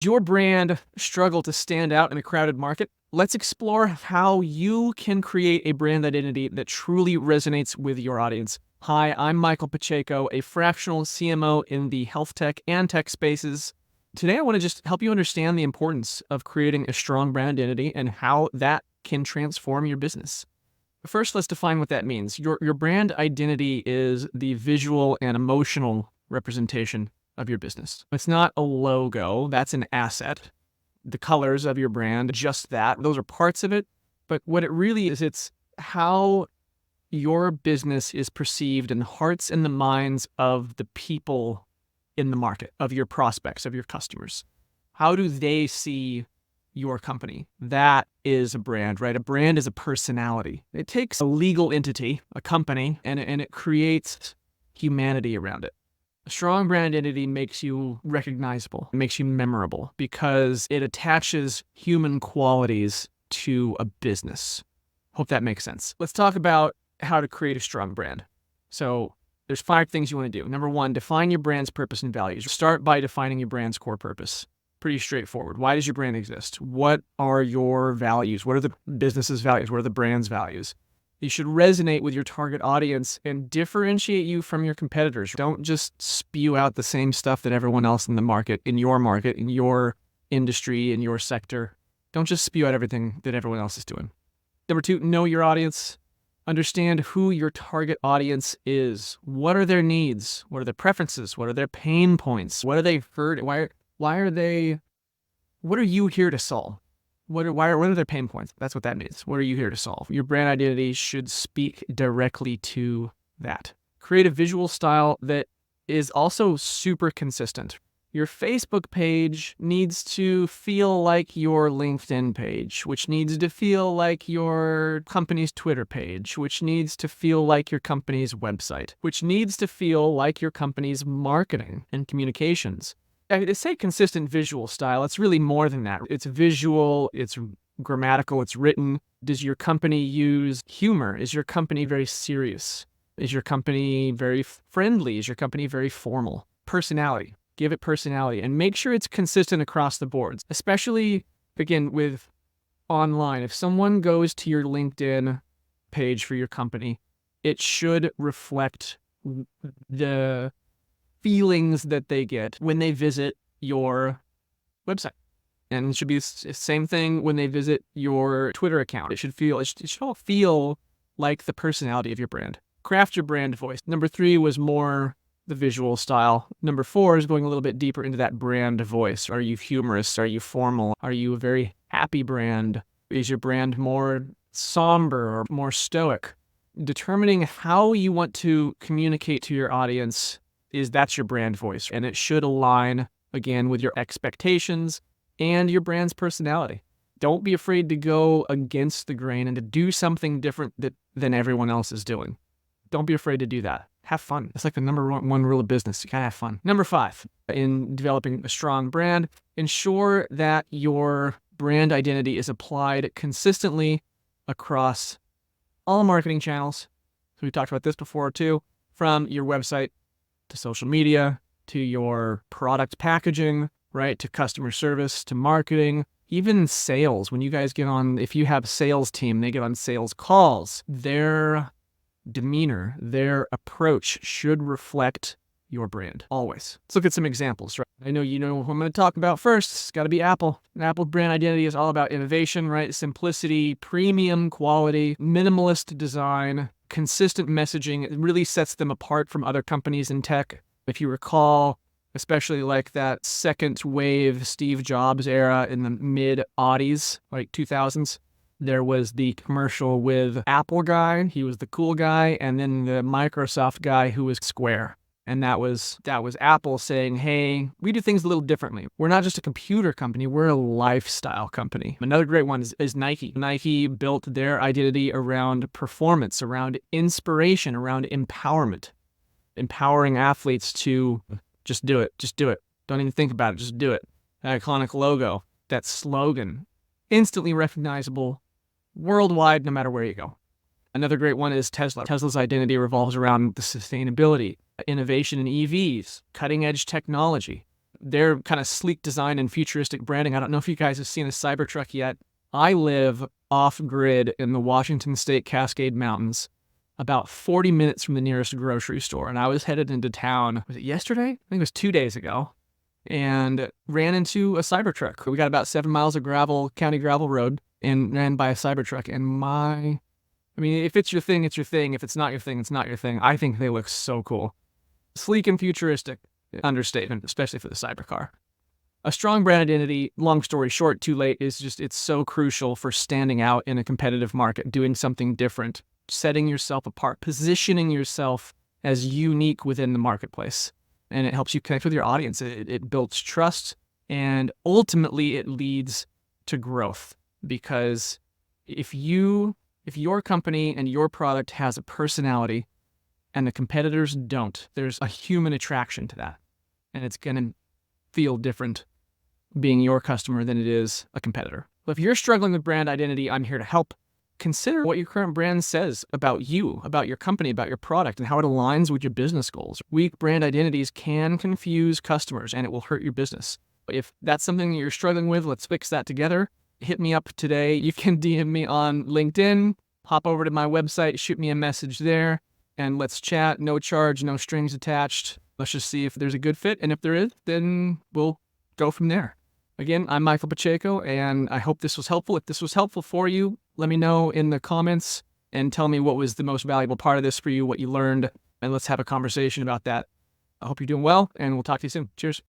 Your brand struggle to stand out in a crowded market? Let's explore how you can create a brand identity that truly resonates with your audience. Hi, I'm Michael Pacheco, a fractional CMO in the health tech and tech spaces. Today, I want to just help you understand the importance of creating a strong brand identity and how that can transform your business. First, let's define what that means. Your brand identity is the visual and emotional representation of your business. It's not a logo, that's an asset. The colors of your brand, just that. Those are parts of it. But what it really is, it's how your business is perceived in the hearts and the minds of the people in the market, of your prospects, of your customers. How do they see your company? That is a brand, right? A brand is a personality. It takes a legal entity, a company, and it creates humanity around it. A strong brand identity makes you recognizable, makes you memorable, because it attaches human qualities to a business. Hope that makes sense. Let's talk about how to create a strong brand. So there's 5 things you want to do. Number 1, define your brand's purpose and values. Start by defining your brand's core purpose. Pretty straightforward. Why does your brand exist? What are your values? What are the business's values? What are the brand's values? You should resonate with your target audience and differentiate you from your competitors. Don't just spew out the same stuff that everyone else in the market, in your industry, in your sector. Don't just spew out everything that everyone else is doing. Number 2, know your audience. Understand who your target audience is. What are their needs? What are their preferences? What are their pain points? What are they hurt? What are you here to solve? What are their pain points? That's what that means. What are you here to solve? Your brand identity should speak directly to that. Create a visual style that is also super consistent. Your Facebook page needs to feel like your LinkedIn page, which needs to feel like your company's Twitter page, which needs to feel like your company's website, which needs to feel like your company's marketing and communications. I say consistent visual style. It's really more than that. It's visual, it's grammatical, it's written. Does your company use humor? Is your company very serious? Is your company very friendly? Is your company very formal? Personality. Give it personality and make sure it's consistent across the boards, especially, again, with online. If someone goes to your LinkedIn page for your company, it should reflect the feelings that they get when they visit your website. And it should be the same thing when they visit your Twitter account. It should all feel like the personality of your brand. Craft your brand voice. Number 3 was more the visual style. Number 4 is going a little bit deeper into that brand voice. Are you humorous? Are you formal? Are you a very happy brand? Is your brand more somber or more stoic? Determining how you want to communicate to your audience that's your brand voice. And it should align, again, with your expectations and your brand's personality. Don't be afraid to go against the grain and to do something different than everyone else is doing. Don't be afraid to do that. Have fun. It's like the number 1 rule of business. You gotta have fun. Number 5, in developing a strong brand, ensure that your brand identity is applied consistently across all marketing channels. So we talked about this before too, from your website to social media, to your product packaging, right? To customer service, to marketing, even sales. When you guys get on, if you have a sales team, they get on sales calls, their demeanor, their approach should reflect your brand, always. Let's look at some examples, right? I know you know who I'm going to talk about first. It's got to be Apple. And Apple brand identity is all about innovation, right? Simplicity, premium quality, minimalist design, consistent messaging. It really sets them apart from other companies in tech. If you recall, especially like that second wave Steve Jobs era in the mid-aughties, like 2000s, there was the commercial with Apple guy. He was the cool guy. And then the Microsoft guy who was square. And that was Apple saying, hey, we do things a little differently. We're not just a computer company, we're a lifestyle company. Another great one is Nike. Nike built their identity around performance, around inspiration, around empowerment. Empowering athletes to just do it. Just do it. Don't even think about it. Just do it. That iconic logo, that slogan, instantly recognizable worldwide, no matter where you go. Another great one is Tesla. Tesla's identity revolves around the sustainability, innovation in EVs, cutting-edge technology. Their kind of sleek design and futuristic branding. I don't know if you guys have seen a Cybertruck yet. I live off-grid in the Washington State Cascade Mountains, about 40 minutes from the nearest grocery store. And I was headed into town, was it yesterday? I think it was 2 days ago, and ran into a Cybertruck. We got about 7 miles of county gravel road, and ran by a Cybertruck. And if it's your thing, it's your thing. If it's not your thing, it's not your thing. I think they look so cool. Sleek and futuristic, understatement, especially for the cybercar. A strong brand identity, long story short, too late, it's so crucial for standing out in a competitive market, doing something different, setting yourself apart, positioning yourself as unique within the marketplace. And it helps you connect with your audience. It builds trust, and ultimately it leads to growth. Because if your company and your product has a personality and the competitors don't, there's a human attraction to that. And it's going to feel different being your customer than it is a competitor. But if you're struggling with brand identity, I'm here to help. Consider what your current brand says about you, about your company, about your product, and how it aligns with your business goals. Weak brand identities can confuse customers, and it will hurt your business. If that's something that you're struggling with, let's fix that together. Hit me up today. You can DM me on LinkedIn, hop over to my website, shoot me a message there, and let's chat. No charge, no strings attached. Let's just see if there's a good fit, and if there is, then we'll go from there. Again, I'm Michael Pacheco, and I hope this was helpful. If this was helpful for you, let me know in the comments and tell me what was the most valuable part of this for you, what you learned, and let's have a conversation about that. I hope you're doing well, and we'll talk to you soon. Cheers.